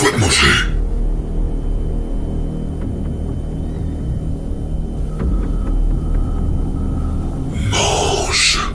toi de manger. Mange.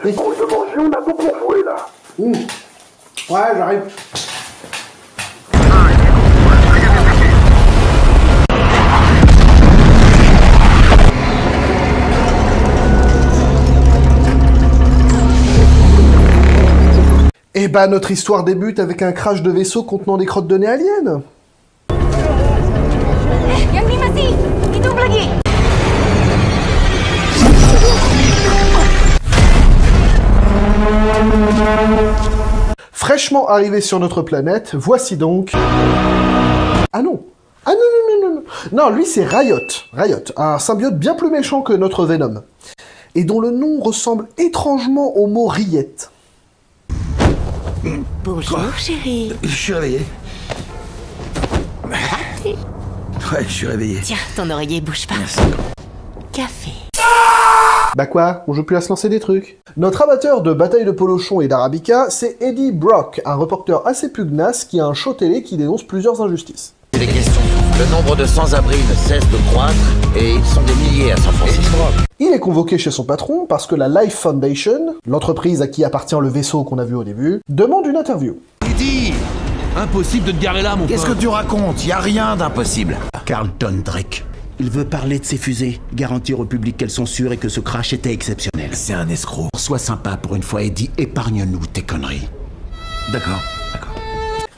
C'est pour de manger, on a tout pour jouer là. Ouais, j'arrive. Eh ben, notre histoire débute avec un crash de vaisseau contenant des crottes de nez aliens. Yang ni masih hidup lagi. Fraîchement arrivé sur notre planète, voici donc... Ah non. Ah non. Non, lui c'est Riot. Riot, un symbiote bien plus méchant que notre Venom. Et dont le nom ressemble étrangement au mot rillette. Bonjour, chérie. Je suis réveillé. Raté. Ouais, je suis réveillé. Tiens, ton oreiller bouge pas. Merci. Café. Bah quoi, on joue plus à se lancer des trucs. Notre amateur de bataille de polochon et d'arabica, c'est Eddie Brock, un reporter assez pugnace qui a un show télé qui dénonce plusieurs injustices. Les questions. Le nombre de sans-abri ne cesse de croître et ils sont des milliers à San Francisco. Il est convoqué chez son patron parce que la Life Foundation, l'entreprise à qui appartient le vaisseau qu'on a vu au début, demande une interview. Eddie, impossible de te garer là, mon pote. Qu'est-ce que tu racontes? Y a rien d'impossible. Carlton Drake. Il veut parler de ses fusées, garantir au public qu'elles sont sûres et que ce crash était exceptionnel. C'est un escroc. Sois sympa pour une fois, Eddie, épargne-nous tes conneries. D'accord.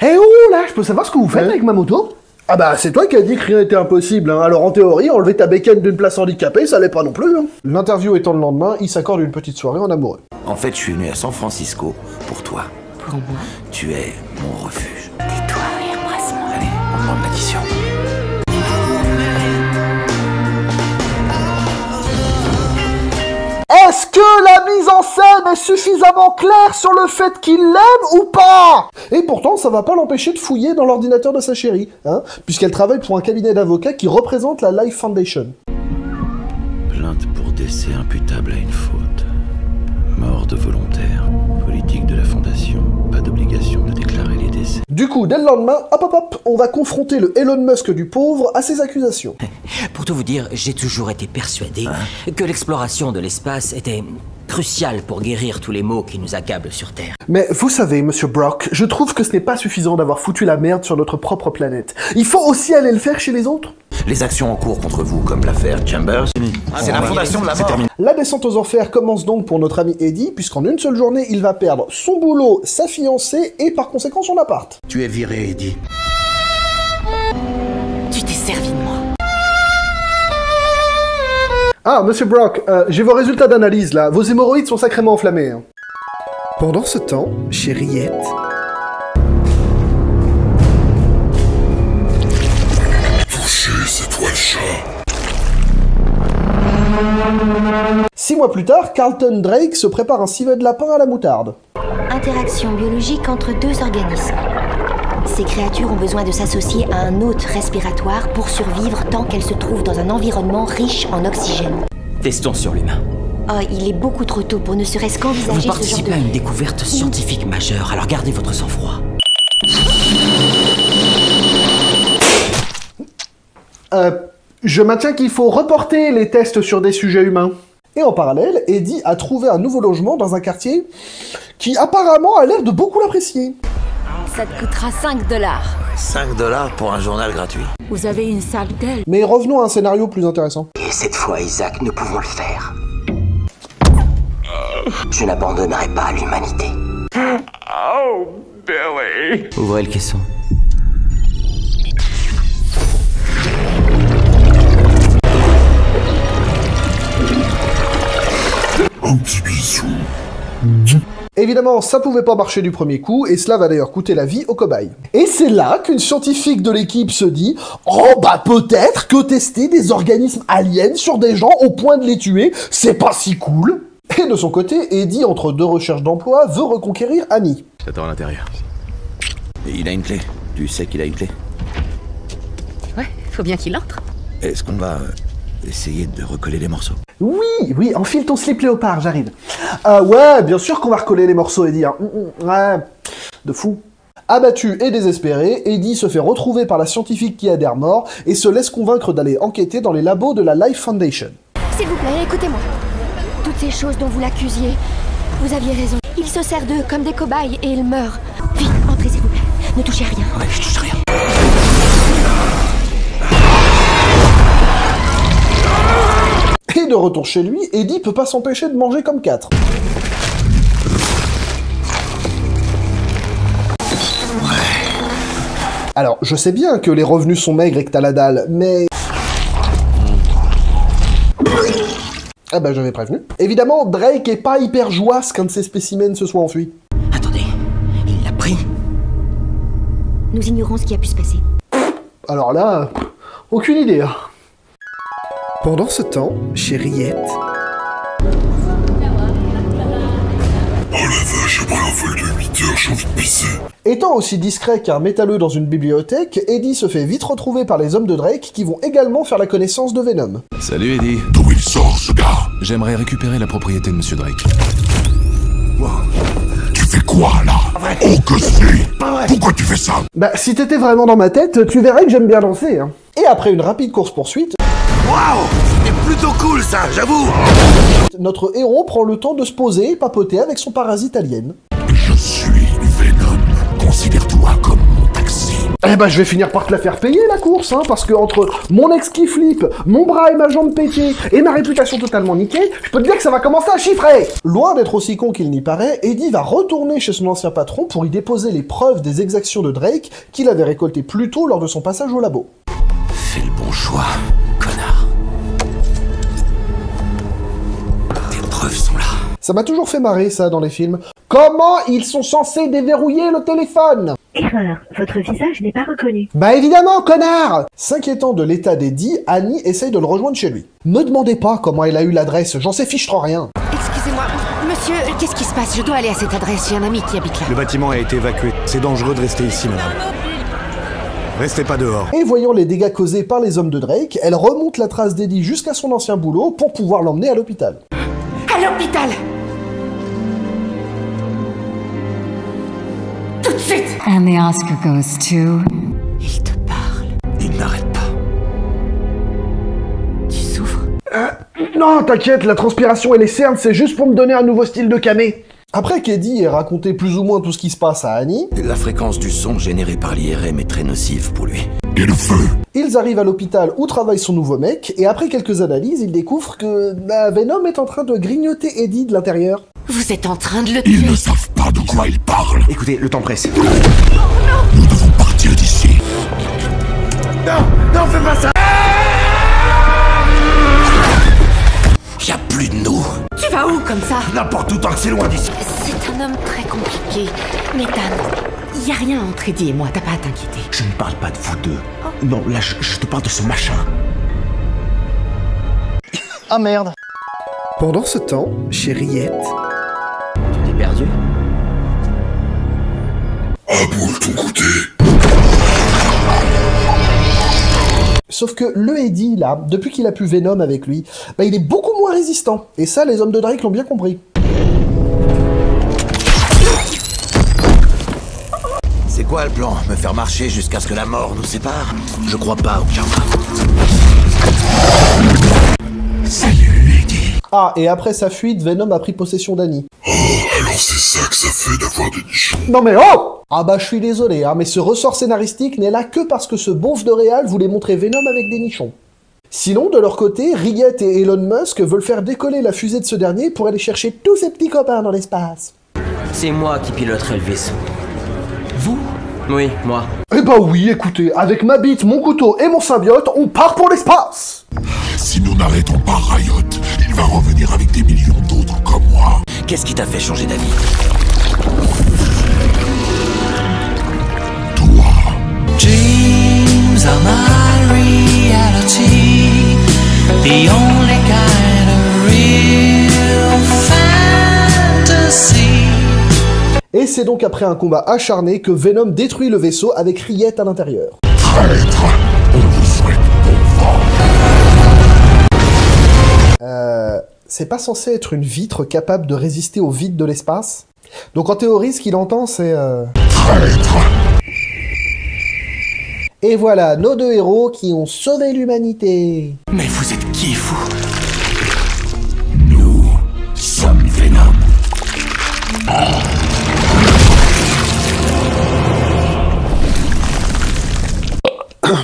Eh oh là, je peux savoir ce que vous faites avec ma moto? Ah bah c'est toi qui as dit que rien n'était impossible, hein. Alors en théorie, enlever ta bécane d'une place handicapée, ça l'est pas non plus, hein. L'interview étant le lendemain, il s'accorde une petite soirée en amoureux. En fait, je suis venu à San Francisco pour toi. Pour moi. Tu es mon refuge. Tais-toi et embrasse-moi. Allez, on demande l'addition. Est-ce que la mise en scène est suffisamment claire sur le fait qu'il l'aime ou pas? Et pourtant, ça va pas l'empêcher de fouiller dans l'ordinateur de sa chérie, hein, puisqu'elle travaille pour un cabinet d'avocats qui représente la Life Foundation. Plainte pour décès imputable à une faute. Mort de volontaire. Politique de la fondation. Pas d'obligation de déclarer les décès. Du coup, dès le lendemain, hop, on va confronter le Elon Musk du pauvre à ses accusations. Pour tout vous dire, j'ai toujours été persuadé que l'exploration de l'espace était cruciale pour guérir tous les maux qui nous accablent sur Terre. Mais vous savez, monsieur Brock, je trouve que ce n'est pas suffisant d'avoir foutu la merde sur notre propre planète. Il faut aussi aller le faire chez les autres. Les actions en cours contre vous, comme l'affaire Chambers, c'est la fondation de la mort. La descente aux enfers commence donc pour notre ami Eddie, puisqu'en une seule journée, il va perdre son boulot, sa fiancée et par conséquent son appart. Tu es viré, Eddie. Tu t'es servi de moi. Ah, monsieur Brock, j'ai vos résultats d'analyse là. Vos hémorroïdes sont sacrément enflammés. Hein. Pendant ce temps, chez Riette... C'est toi le chat. 6 mois plus tard, Carlton Drake se prépare un civet de lapin à la moutarde. Interaction biologique entre deux organismes. Ces créatures ont besoin de s'associer à un hôte respiratoire pour survivre tant qu'elles se trouvent dans un environnement riche en oxygène. Testons sur l'humain. Oh, il est beaucoup trop tôt pour ne serait-ce Vous qu'envisager ce genre participez de... à une découverte scientifique majeure, alors gardez votre sang-froid. Je maintiens qu'il faut reporter les tests sur des sujets humains. Et en parallèle, Eddie a trouvé un nouveau logement dans un quartier qui apparemment a l'air de beaucoup l'apprécier. Ça te coûtera 5 $. 5 $ pour un journal gratuit. Vous avez une sale gueule. Mais revenons à un scénario plus intéressant. Et cette fois, Isaac, nous pouvons le faire. Je n'abandonnerai pas l'humanité. Ouvrez le caisson. Un petit bisou. Évidemment, ça pouvait pas marcher du premier coup, et cela va d'ailleurs coûter la vie aux cobayes. Et c'est là qu'une scientifique de l'équipe se dit « Oh bah peut-être que tester des organismes aliens sur des gens au point de les tuer, c'est pas si cool !» Et de son côté, Eddie, entre deux recherches d'emploi, veut reconquérir Annie. J'attends à l'intérieur. Et il a une clé. Tu sais qu'il a une clé. Ouais, faut bien qu'il entre. Est-ce qu'on va essayer de recoller les morceaux? Oui, enfile ton slip léopard, j'arrive. Ouais, bien sûr qu'on va recoller les morceaux, Eddie. Hein. Ouais. de fou. Abattu et désespéré, Eddie se fait retrouver par la scientifique qui adhère mort et se laisse convaincre d'aller enquêter dans les labos de la Life Foundation. S'il vous plaît, écoutez-moi. Toutes ces choses dont vous l'accusiez, vous aviez raison. Il se sert d'eux comme des cobayes et il meurt. Vite, entrez s'il vous plaît. Ne touchez à rien. Ouais, je touche rien. Et de retour chez lui, Eddie peut pas s'empêcher de manger comme 4. Alors, je sais bien que les revenus sont maigres et que t'as la dalle, mais... Ah bah j'avais prévenu. Évidemment, Drake est pas hyper joyeux qu'un de ses spécimens se soit enfui. Attendez, il l'a pris. Nous ignorons ce qui a pu se passer. Alors là, aucune idée. Hein. Pendant ce temps, chez Riette... Oh la vache, après un vol de 8 heures, j'ai envie de pisser. Étant aussi discret qu'un métalleux dans une bibliothèque, Eddie se fait vite retrouver par les hommes de Drake qui vont également faire la connaissance de Venom. Salut Eddie. D'où il sort ce gars? J'aimerais récupérer la propriété de Monsieur Drake. Tu fais quoi là? Oh que c'est? Pourquoi tu fais ça? Bah si t'étais vraiment dans ma tête, tu verrais que j'aime bien danser. Hein. Et après une rapide course-poursuite... Waouh! C'était plutôt cool ça, j'avoue! Notre héros prend le temps de se poser et papoter avec son parasite alien. Je suis Venom. Considère-toi comme mon taxi. Eh ben je vais finir par te la faire payer la course, hein, parce que entre mon ex qui flippe, mon bras et ma jambe pétée, et ma réputation totalement niquée, je peux te dire que ça va commencer à chiffrer. Loin d'être aussi con qu'il n'y paraît, Eddie va retourner chez son ancien patron pour y déposer les preuves des exactions de Drake qu'il avait récoltées plus tôt lors de son passage au labo. Fais le bon choix, connard. Tes preuves sont là. Ça m'a toujours fait marrer ça dans les films. Comment ils sont censés déverrouiller le téléphone? Erreur, votre visage n'est pas reconnu. Bah évidemment, connard! S'inquiétant de l'état d'Eddie, Annie essaye de le rejoindre chez lui. Me demandez pas comment elle a eu l'adresse, j'en sais fichtre rien. Excusez-moi, monsieur, qu'est-ce qui se passe? Je dois aller à cette adresse, j'ai un ami qui habite là. Le bâtiment a été évacué. C'est dangereux de rester ici, madame. Restez pas dehors. Et voyant les dégâts causés par les hommes de Drake, elle remonte la trace d'Eddie jusqu'à son ancien boulot pour pouvoir l'emmener à l'hôpital. À l'hôpital! Tout de suite! And the Oscar goes to... Il te parle. Il n'arrête pas. Tu souffres? Non, t'inquiète, la transpiration et les cernes, c'est juste pour me donner un nouveau style de camé. Après qu'Eddie ait raconté plus ou moins tout ce qui se passe à Annie... La fréquence du son générée par l'IRM est très nocive pour lui. Et le feu? Ils arrivent à l'hôpital où travaille son nouveau mec, et après quelques analyses, ils découvrent que Venom est en train de grignoter Eddie de l'intérieur. Vous êtes en train de le tuer. Ils ne savent pas de quoi ils parlent. Écoutez, le temps presse. Nous devons partir d'ici. Non, non, fais pas ça! Y'a plus de nous. Tu vas où comme ça? N'importe où tant que c'est loin d'ici. C'est un homme très compliqué. Nathan, y a rien entre Eddie et moi, t'as pas à t'inquiéter. Je ne parle pas de vous deux. Non, là, je te parle de ce machin. Ah merde. Pendant ce temps, chez Riette... Tu t'es perdu? Aboule ton côté. Sauf que le Eddie, là, depuis qu'il a pu Venom avec lui, bah il est beaucoup moins résistant. Et ça, les hommes de Drake l'ont bien compris. C'est quoi le plan? Me faire marcher jusqu'à ce que la mort nous sépare? Je crois pas au karma. Salut, Eddie. Ah, et après sa fuite, Venom a pris possession d'Annie. Oh, alors c'est ça que ça fait d'avoir des nichons. Non mais oh! Ah bah je suis désolé, hein, mais ce ressort scénaristique n'est là que parce que ce beauf de réal voulait montrer Venom avec des nichons. Sinon, de leur côté, Riette et Elon Musk veulent faire décoller la fusée de ce dernier pour aller chercher tous ses petits copains dans l'espace. C'est moi qui piloterai le vaisseau. Vous? Oui, moi. Eh bah oui, écoutez, avec ma bite, mon couteau et mon symbiote, on part pour l'espace! Si nous n'arrêtons pas Riot, il va revenir avec des millions d'autres comme moi. Qu'est-ce qui t'a fait changer d'avis? Dreams are my reality, the only kind of real fantasy. Et c'est donc après un combat acharné que Venom détruit le vaisseau avec Riette à l'intérieur. Traître, on vous souhaite bon vent. C'est pas censé être une vitre capable de résister au vide de l'espace? Donc en théorie, ce qu'il entend, c'est... traître. Et voilà, nos deux héros qui ont sauvé l'humanité. Mais vous êtes qui, vous? Nous sommes Venom.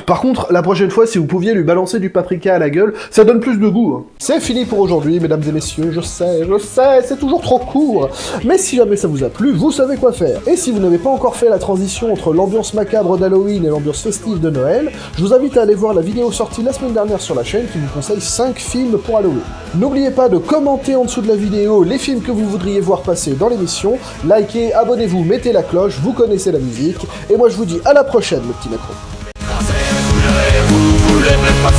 Par contre, la prochaine fois, si vous pouviez lui balancer du paprika à la gueule, ça donne plus de goût. Hein. C'est fini pour aujourd'hui, mesdames et messieurs, je sais, c'est toujours trop court. Mais si jamais ça vous a plu, vous savez quoi faire. Et si vous n'avez pas encore fait la transition entre l'ambiance macabre d'Halloween et l'ambiance festive de Noël, je vous invite à aller voir la vidéo sortie la semaine dernière sur la chaîne qui vous conseille 5 films pour Halloween. N'oubliez pas de commenter en dessous de la vidéo les films que vous voudriez voir passer dans l'émission, likez, abonnez-vous, mettez la cloche, vous connaissez la musique, et moi je vous dis à la prochaine, le petit macron. Vous voulez même pas